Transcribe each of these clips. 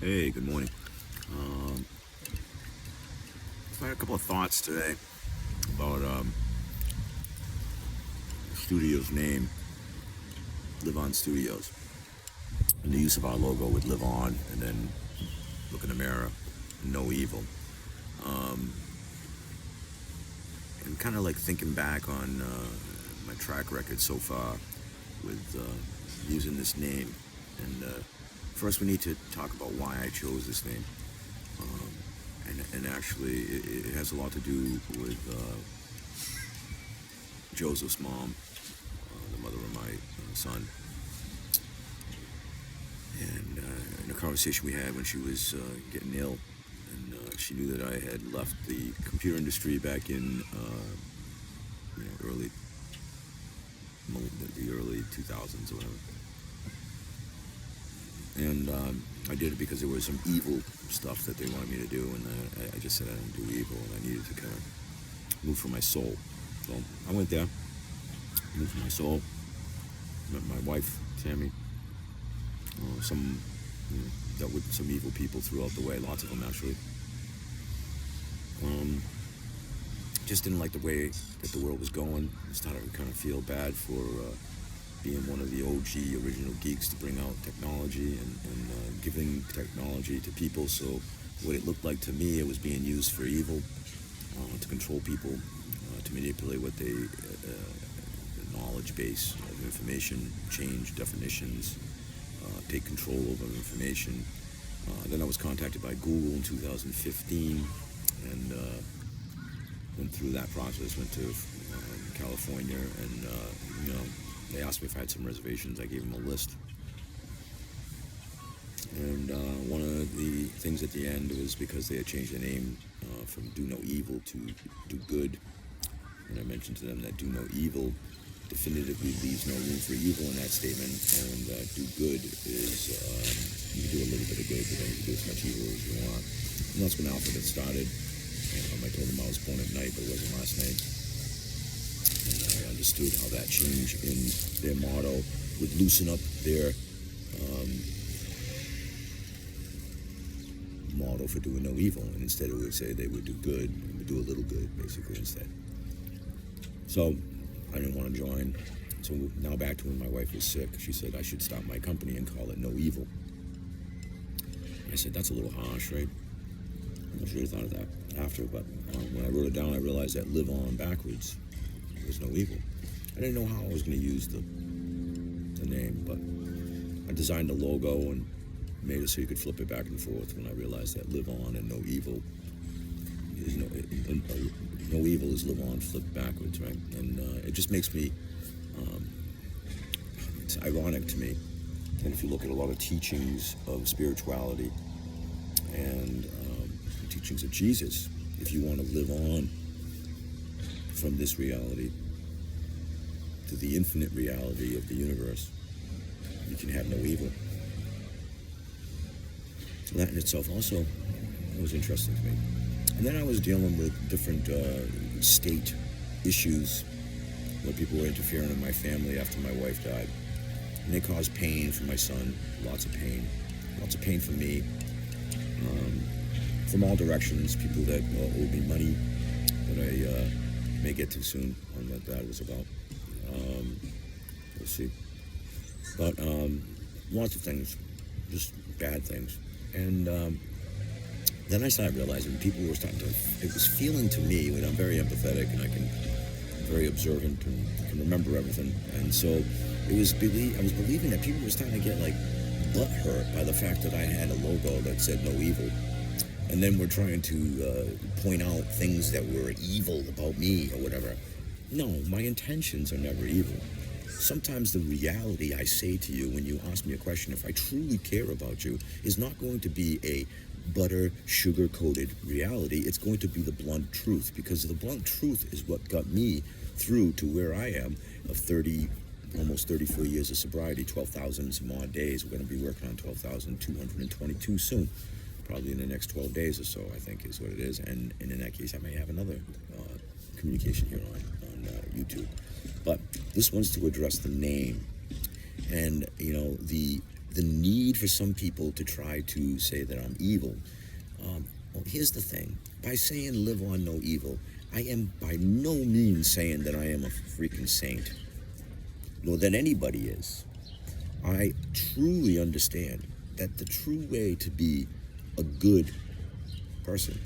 Hey, good morning. Um, I had a couple of thoughts today about the studio's name, Live On Studios, and the use of our logo with Live On, and then look in the mirror, no evil. Um, and kind of like thinking back on my track record so far with using this name. And first, we need to talk about why I chose this name. Um, and actually, it has a lot to do with Joseph's mom, the mother of my son, and in a conversation we had when she was getting ill, and she knew that I had left the computer industry back in early the early 2000s or whatever, and I did it because there was some evil stuff that they wanted me to do, and I just said I didn't do evil, and I needed to kind of move for my soul. So I went there, moved for my soul, met my wife Tammy. Some dealt with some evil people throughout the way, lots of them actually. Just didn't like the way that the world was going. Started to kind of feel bad for being one of the OG original geeks to bring out technology and giving technology to people. So what it looked like to me, it was being used for evil, to control people, to manipulate what they, the knowledge base of information, change definitions, take control over information. Then I was contacted by Google in 2015 and went through that process, went to California, and they asked me if I had some reservations. I gave them a list. And one of the things at the end was because they had changed the name from Do No Evil to Do Good. And I mentioned to them that Do No Evil definitively leaves no room for evil in that statement, and do good is you can do a little bit of good, but then you can do as much evil as you want. And that's when Alphabet started. I told them I was born at night, but it wasn't last night. And I understood how that change in their motto would loosen up their motto for doing no evil, and instead it would say they would do good, and would do a little good, basically, instead. So I didn't want to join. So now back to when my wife was sick, she said I should start my company and call it No Evil. I said, that's a little harsh, right? I should have thought of that after, but when I wrote it down, I realized that Live On backwards was No Evil. I didn't know how I was going to use the name, but I designed a logo and made it so you could flip it back and forth when I realized that Live On and No Evil is no evil is Live On flipped backwards, right? And it just makes me, it's ironic to me. And if you look at a lot of teachings of spirituality and teachings of Jesus, if you want to live on from this reality to the infinite reality of the universe, you can have no evil. That in itself also was interesting to me. And then I was dealing with different state issues where people were interfering in my family after my wife died. And they caused pain for my son, lots of pain for me, from all directions, people that owed me money that I may get to soon on what that was about. We'll see. But lots of things, just bad things. And then I started realizing people were starting to, it was feeling to me, when I'm very empathetic and I'm very observant and can remember everything. And so I was believing that people were starting to get like butt hurt by the fact that I had a logo that said No Evil. And then we're trying to point out things that were evil about me or whatever. No, my intentions are never evil. Sometimes the reality I say to you when you ask me a question, if I truly care about you, is not going to be a butter, sugar-coated reality. It's going to be the blunt truth, because the blunt truth is what got me through to where I am of almost 34 years of sobriety, 12,000 some odd days. We're going to be working on 12,222 soon, probably in the next 12 days or so, I think is what it is. And in that case, I may have another communication here on YouTube. But this one's to address the name and, the the need for some people to try to say that I'm evil. Well, here's the thing. By saying live on no evil, I am by no means saying that I am a freaking saint, nor that anybody is. I truly understand that the true way to be a good person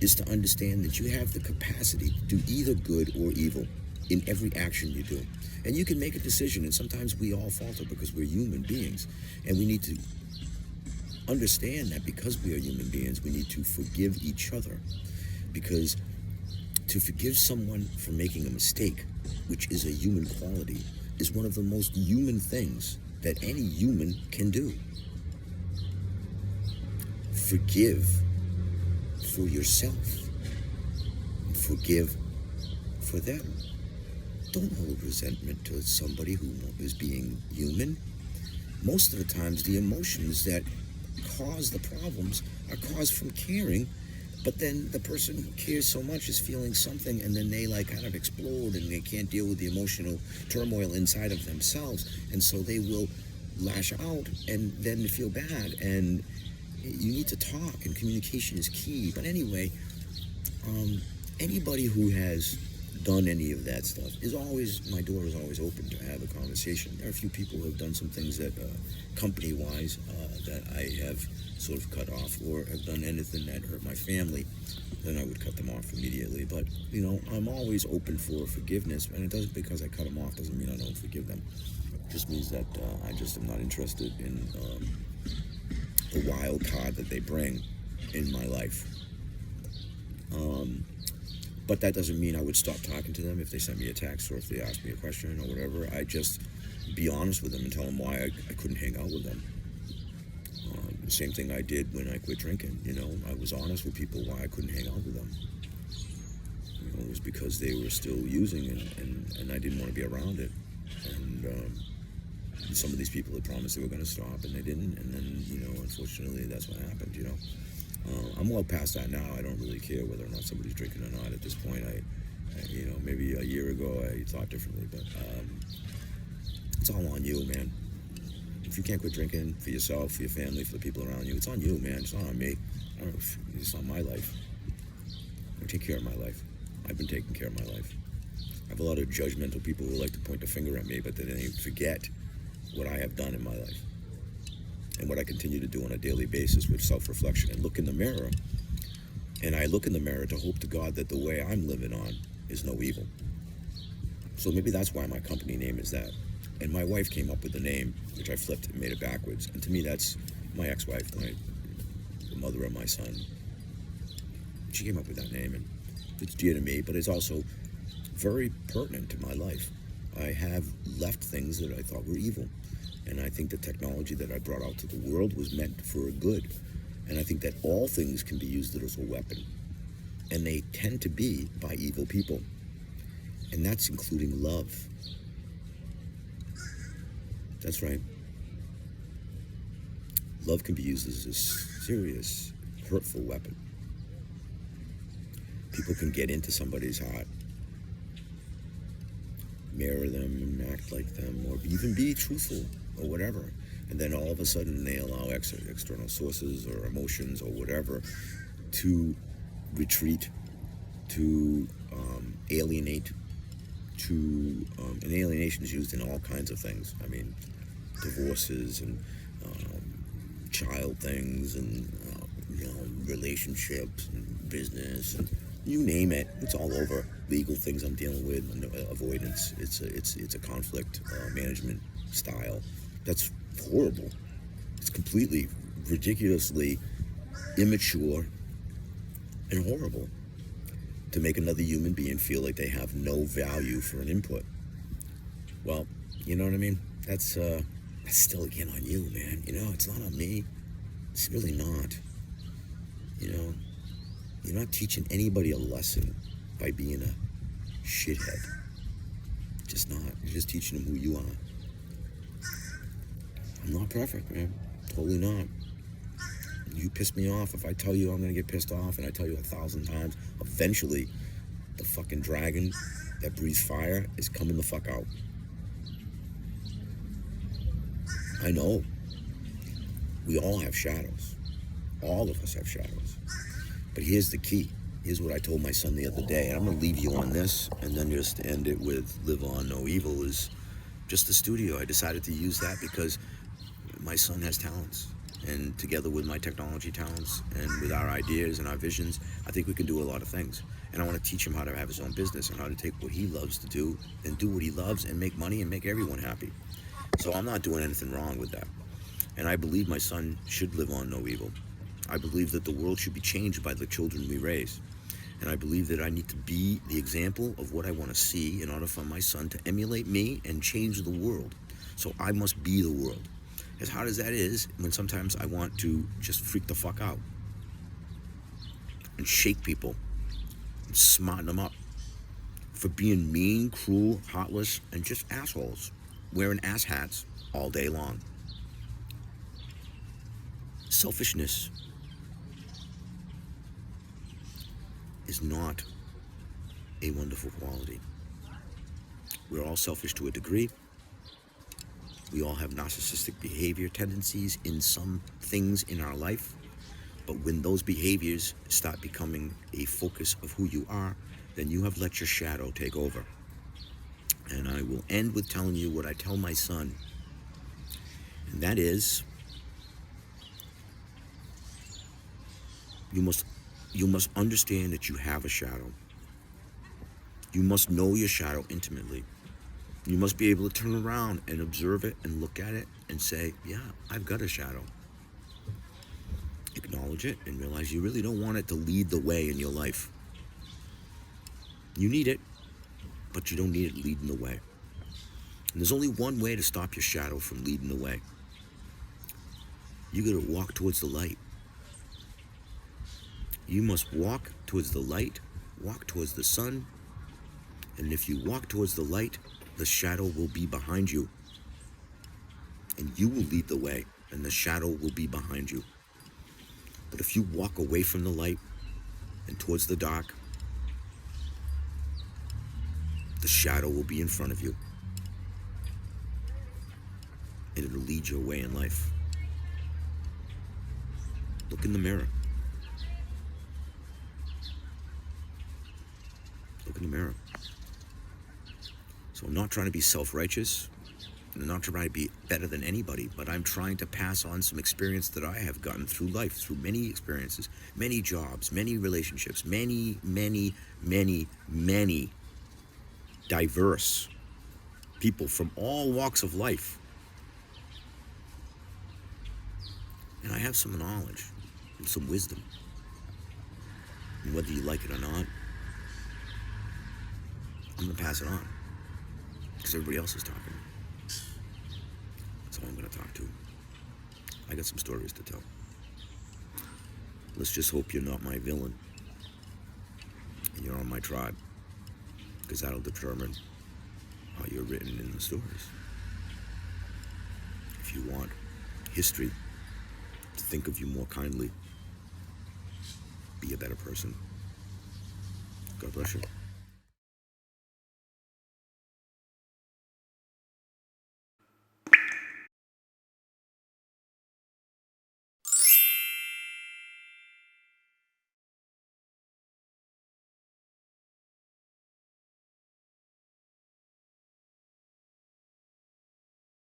is to understand that you have the capacity to do either good or evil in every action you do. And you can make a decision, and sometimes we all falter because we're human beings, and we need to understand that because we are human beings, we need to forgive each other. Because to forgive someone for making a mistake, which is a human quality, is one of the most human things that any human can do. Forgive for yourself. Forgive for them. Don't hold resentment towards somebody who is being human. Most of the times, the emotions that cause the problems are caused from caring, but then the person who cares so much is feeling something, and then they like kind of explode, and they can't deal with the emotional turmoil inside of themselves, and so they will lash out, and then they feel bad. And you need to talk, and communication is key. But anyway, anybody who has done any of that stuff is always, my door is always open to have a conversation. There are a few people who have done some things that company-wise that I have sort of cut off, or have done anything that hurt my family, then I would cut them off immediately. But you know, I'm always open for forgiveness, and it doesn't, because I cut them off doesn't mean I don't forgive them. It just means that I just am not interested in the wild card that they bring in my life. But that doesn't mean I would stop talking to them if they sent me a text or if they asked me a question or whatever. I just be honest with them and tell them why I couldn't hang out with them. The same thing I did when I quit drinking. You know, I was honest with people why I couldn't hang out with them. You know, it was because they were still using, and I didn't want to be around it. And some of these people had promised they were going to stop, and they didn't. And then, you know, unfortunately, that's what happened. You know. I'm well past that now. I don't really care whether or not somebody's drinking or not at this point. I you know, maybe a year ago I thought differently, but it's all on you, man. If you can't quit drinking for yourself, for your family, for the people around you, it's on you, man. It's not on me. It's not my life. I take care of my life. I've been taking care of my life. I have a lot of judgmental people who like to point the finger at me, but then they forget what I have done in my life. And what I continue to do on a daily basis with self-reflection, and look in the mirror. And I look in the mirror to hope to God that the way I'm living on is no evil. So maybe that's why my company name is that. And my wife came up with the name, which I flipped and made it backwards. And to me, that's my ex-wife, the mother of my son. She came up with that name, and it's dear to me, but it's also very pertinent to my life. I have left things that I thought were evil. And I think the technology that I brought out to the world was meant for a good. And I think that all things can be used as a weapon. And they tend to be by evil people. And that's including love. That's right. Love can be used as a serious, hurtful weapon. People can get into somebody's heart, mirror them and act like them, or even be truthful or whatever, and then all of a sudden they allow external sources or emotions or whatever to retreat, to alienate, and alienation is used in all kinds of things. I mean, divorces and child things, and you know, relationships and business, and you name it, it's all over. Legal things I'm dealing with, avoidance. It's a conflict management style. That's horrible. It's completely, ridiculously immature and horrible to make another human being feel like they have no value for an input. Well, you know what I mean? That's still again on you, man. You know, it's not on me. It's really not. You know, you're not teaching anybody a lesson by being a shithead. Just not. You're just teaching them who you are. I'm not perfect, man. Totally not. You piss me off. If I tell you I'm going to get pissed off, and I tell you 1,000 times, eventually the fucking dragon that breathes fire is coming the fuck out. I know. We all have shadows. All of us have shadows. But here's the key. Here's what I told my son the other day, and I'm going to leave you on this, and then just end it with Live On, No Evil, is just the studio. I decided to use that because my son has talents, and together with my technology talents and with our ideas and our visions, I think we can do a lot of things. And I want to teach him how to have his own business and how to take what he loves to do and do what he loves and make money and make everyone happy. So I'm not doing anything wrong with that. And I believe my son should live on no evil. I believe that the world should be changed by the children we raise. And I believe that I need to be the example of what I want to see in order for my son to emulate me and change the world. So I must be the world. As hard as that is, when sometimes I want to just freak the fuck out and shake people and smarten them up for being mean, cruel, heartless, and just assholes, wearing ass hats all day long. Selfishness is not a wonderful quality. We're all selfish to a degree. We all have narcissistic behavior tendencies in some things in our life. But when those behaviors start becoming a focus of who you are, then you have let your shadow take over. And I will end with telling you what I tell my son. And that is, you must understand that you have a shadow. You must know your shadow intimately. You must be able to turn around and observe it and look at it and say, yeah, I've got a shadow. Acknowledge it and realize you really don't want it to lead the way in your life. You need it, but you don't need it leading the way. And there's only one way to stop your shadow from leading the way. You gotta walk towards the light. You must walk towards the light, walk towards the sun, and if you walk towards the light, the shadow will be behind you. And you will lead the way, and the shadow will be behind you. But if you walk away from the light and towards the dark, the shadow will be in front of you. And it'll lead your way in life. Look in the mirror. Look in the mirror. So I'm not trying to be self-righteous. I'm not trying to be better than anybody, but I'm trying to pass on some experience that I have gotten through life, through many experiences, many jobs, many relationships, many diverse people from all walks of life. And I have some knowledge and some wisdom. And whether you like it or not, I'm going to pass it on. Because everybody else is talking. That's all I'm going to talk to. I got some stories to tell. Let's just hope you're not my villain. And you're on my tribe. Because that'll determine how you're written in the stories. If you want history to think of you more kindly, be a better person. God bless you.